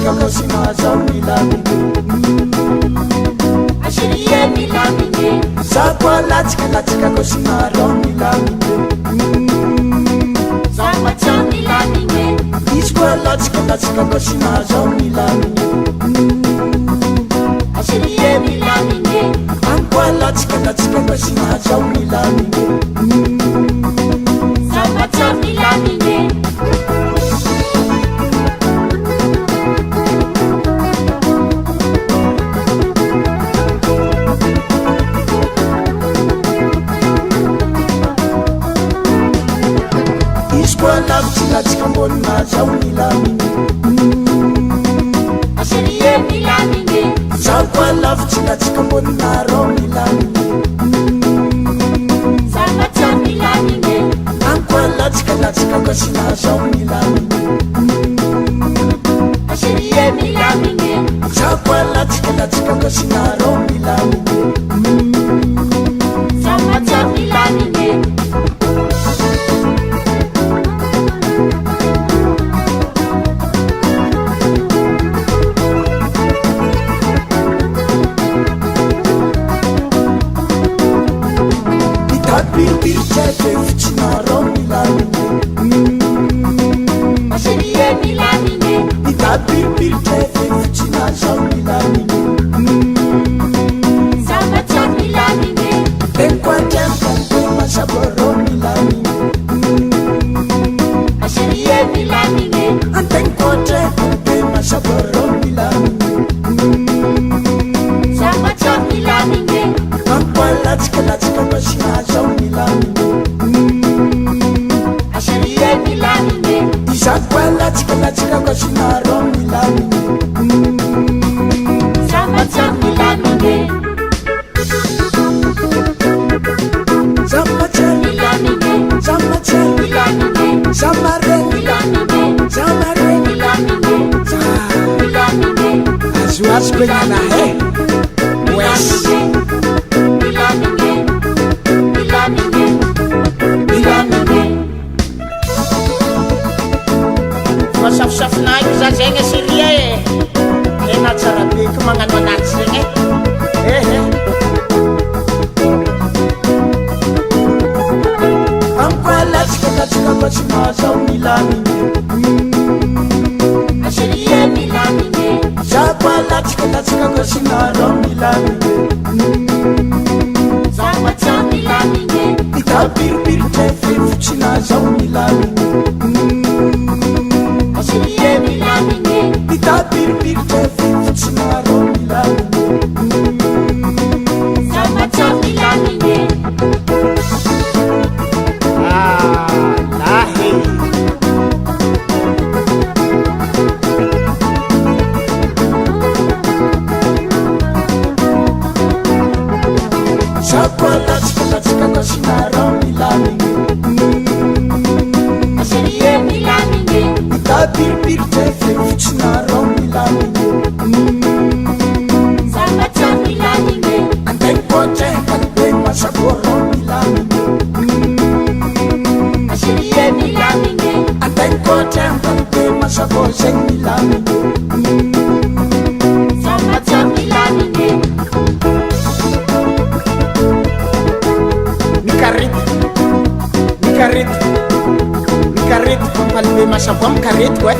latsika kasinaza milamine Ashirie milamine Zakwa latsika kasinaro milamine Zakwacha milamine Iskwa latsika kasinaza milamine Ashirie milamine Ankwa latsika kasinaza milamine Zakwacha milamine Latsika mbona zao milamine Ashirie milamine Zakwa latsika mbona ro milamine Zakwacha milamine Ankwa latsika kasinaza milamine Ashirie milamine Zakwa latsika kasinaro milamine Zakwacha milamine Fitsinaro milamine Ashirie milamine Itapiripirite fitsinaza milamine Zakwacha milamine Tenkwatempompe masaboro milamine Ashirie milamine Antenkwatempompe masaboro milamine Zakwacha milamine Ankwa latsika kasinaza milamine Ashirie milamine Zakwa latsika kasinaro milamine Zakwacha milamine Zamache milamine Zamache milamine Zamare milamine Zamare milamine milamine Azuaz kwenyana he Wes milamine milamine milamine Masafosafinaiko za zegny asiria ena tsara beko magnano anaty zegny ehe Ankwa latsika kasinaza milamine Ashirie milamine Zakwa latsika kasinaro milamine Zakwacha milamine Itapiripirite fitsinaza milamine Ashirie milamine Itapiripirite fitsinaro milamine Zakwacha milamine lahe Zakwa latsika kasinaro milamine Ashirie milamine Itapiripirite fitsinaro milamine Zakwacha milamine Antenkwatempompe masaboro milamine Ashirie milamine Antenkwatempompe masaboro milamine Zakwacha milamine Mikarety pampalime masabo mikarety koa